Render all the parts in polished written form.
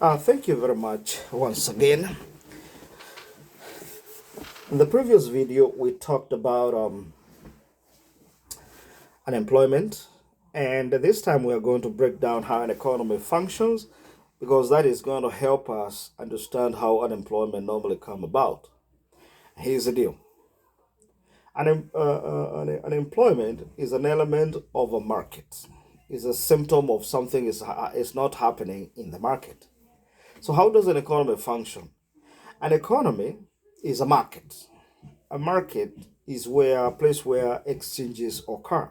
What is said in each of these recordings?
Thank you very much once again. In the previous video, we talked about unemployment, and this time we are going to break down how an economy functions because that is going to help us understand how unemployment normally come about. Here's the deal. Unemployment is an element of a market. Is a symptom of something is not happening in the market. So how does an economy function? An economy is a market. A market is where a place where exchanges occur.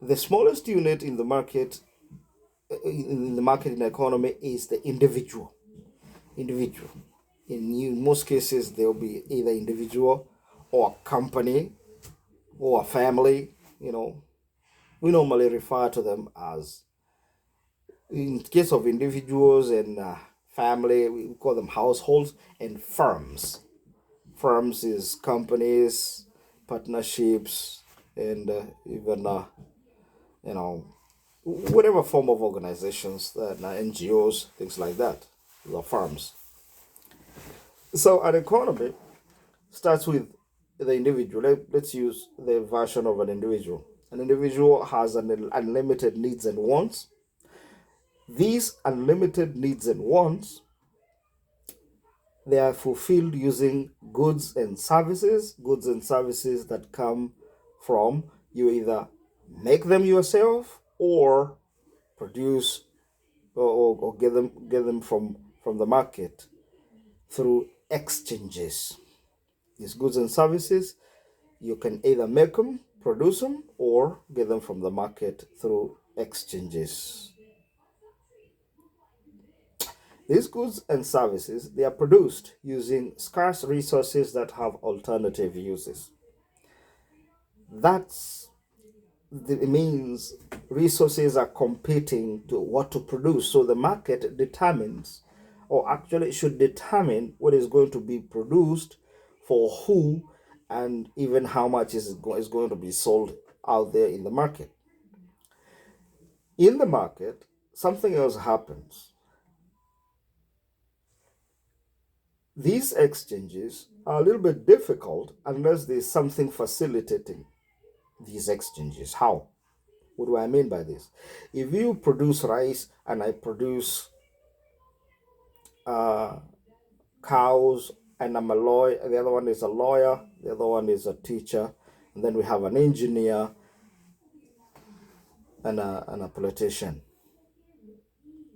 The smallest unit in the economy is the individual. Individual. In most cases, there will be either individual or a company or a family. We normally refer to them as, in case of individuals and family, we call them households and firms. Firms is companies, partnerships, and even you know whatever form of organizations, NGOs, things like that. The firms. So an economy starts with the individual. Let's use the version of an individual. An individual has unlimited needs and wants. These unlimited needs and wants, they are fulfilled using goods and services that come from you either make them yourself or produce or get them from the market through exchanges. These goods and services, you can either make them, produce them, or get them from the market through exchanges. These goods and services, they are produced using scarce resources that have alternative uses. That's it means resources are competing to what to produce. So the market determines, or actually should determine, what is going to be produced for who and even how much is going to be sold out there in the market. In the market, something else happens. These exchanges are a little bit difficult unless there's something facilitating these exchanges. How? What do I mean by this? If you produce rice and I produce cows and I'm a lawyer, the other one is a lawyer, the other one is a teacher, and then we have an engineer and a politician.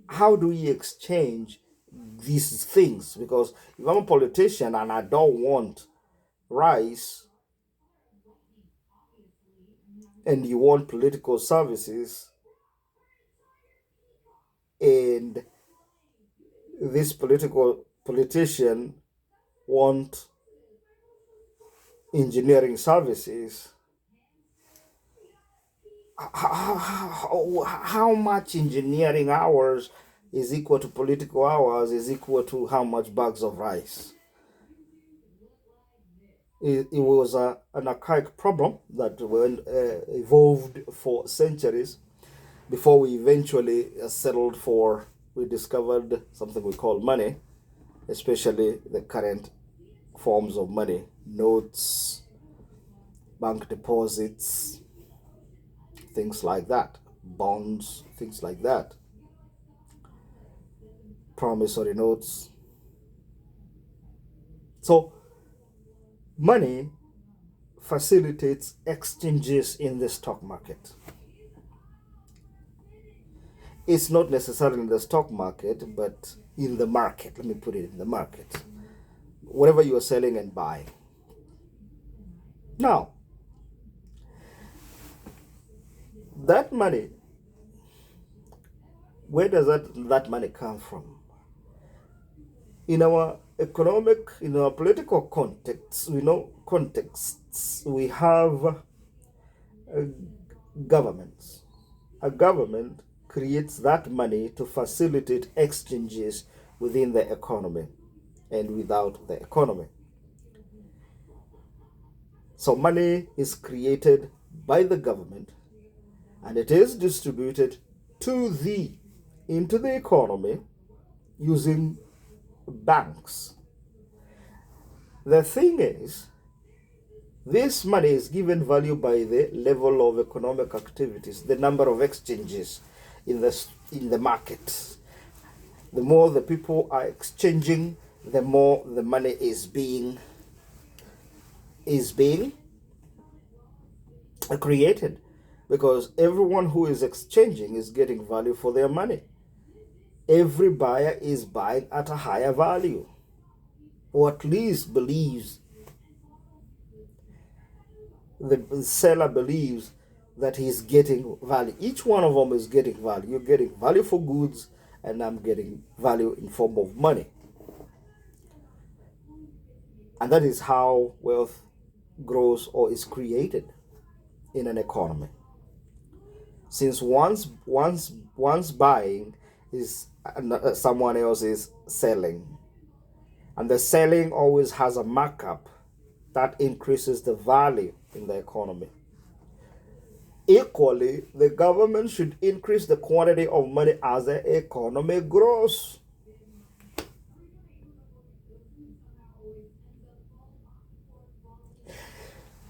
How do we exchange these things? Because if I'm a politician and I don't want rice and you want political services, and this politician want engineering services, how much engineering hours is equal to political hours is equal to how much bags of rice? It was an archaic problem that evolved for centuries before we eventually we discovered something we call money, especially the current forms of money, notes, bank deposits, things like that, bonds, things like that, promissory notes. So money facilitates exchanges in the stock market. It's not necessarily in the stock market, but in the market. Let me put it in the market. Whatever you are selling and buying. Now, that money, where does that money come from? In our political contexts, we have governments. A government creates that money to facilitate exchanges within the economy and without the economy. So money is created by the government and it is distributed into the economy using banks. The thing is, this money is given value by the level of economic activities, the number of exchanges in the market. The more the people are exchanging, the more the money is being created, because everyone who is exchanging is getting value for their money. Every buyer is buying at a higher value, or at least believes, the seller believes that he's getting value. Each one of them is getting value. You're getting value for goods, and I'm getting value in form of money. And that is how wealth grows or is created in an economy. Since once buying is someone else is selling, and the selling always has a markup that increases the value in the economy. Equally, the government should increase the quantity of money as the economy grows.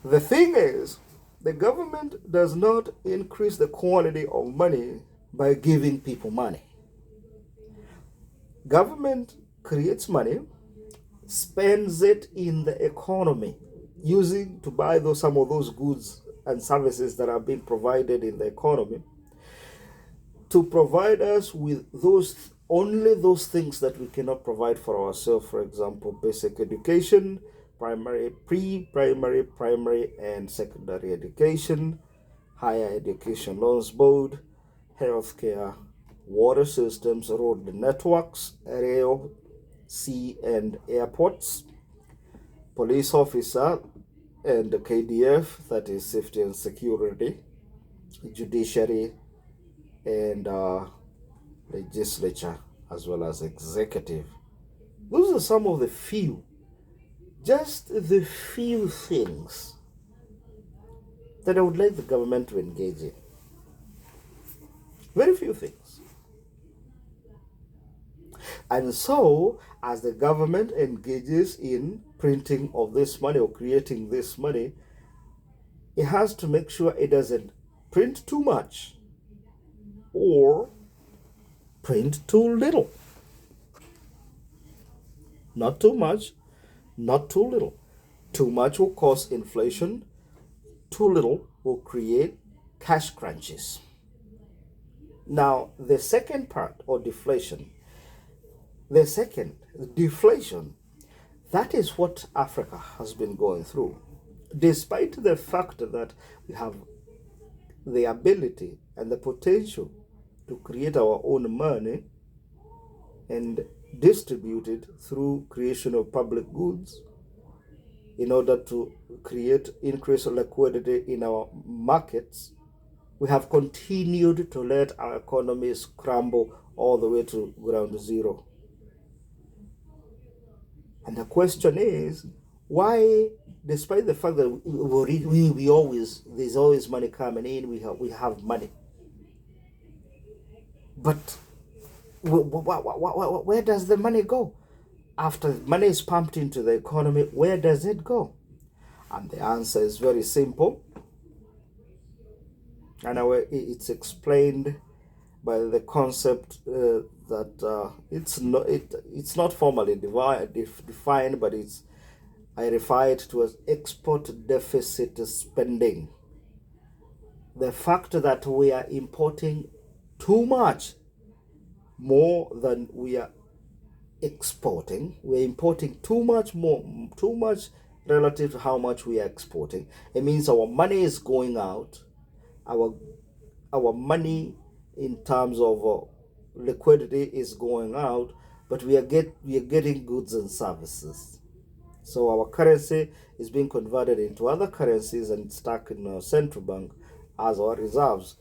The thing is, the government does not increase the quantity of money by giving people money. Government creates money, spends it in the economy, using to buy some of those goods and services that are being provided in the economy, to provide us with only those things that we cannot provide for ourselves. For example, basic education, primary, pre-primary, primary, and secondary education, higher education loans board, healthcare, water systems, road networks, rail, sea and airports, police officer and the KDF, that is safety and security, judiciary, and legislature, as well as executive. Those are some of the few, just the few things that I would like the government to engage in. Very few things. And so, as the government engages in printing of this money or creating this money, it has to make sure it doesn't print too much or print too little. Not too much, not too little. Too much will cause inflation, too little will create cash crunches. Now, the second part, or deflation, deflation, that is what Africa has been going through. Despite the fact that we have the ability and the potential to create our own money and distribute it through creation of public goods in order to create increased liquidity in our markets, we have continued to let our economies crumble all the way to ground zero. And the question is, why, despite the fact that we always, there's always money coming in, we have money, but where does the money go? After money is pumped into the economy, where does it go? And the answer is very simple, and it's explained by the concept that it's not formally defined, but I refer it to as export deficit spending. The fact that we are importing too much, more than we are exporting. We're importing too much relative to how much we are exporting. It means our money is going out. Our money in terms of liquidity is going out, but we are getting goods and services. So our currency is being converted into other currencies and stuck in our central bank, as our reserves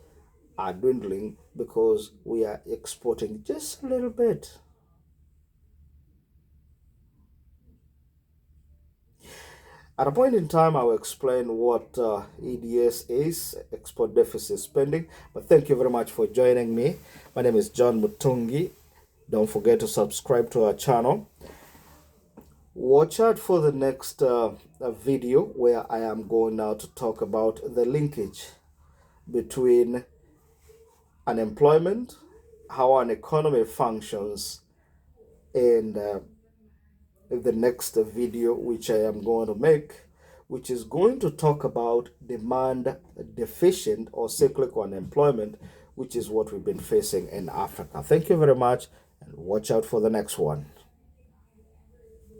are dwindling because we are exporting just a little bit. At a point in time, I will explain what EDS is, export deficit spending. But thank you very much for joining me. My name is John Mutungi. Don't forget to subscribe to our channel. Watch out for the next video where I am going now to talk about the linkage between unemployment, how an economy functions, and the next video which I am going to make, which is going to talk about demand deficient or cyclical unemployment, which is what we've been facing in Africa. Thank you very much, and watch out for the next one.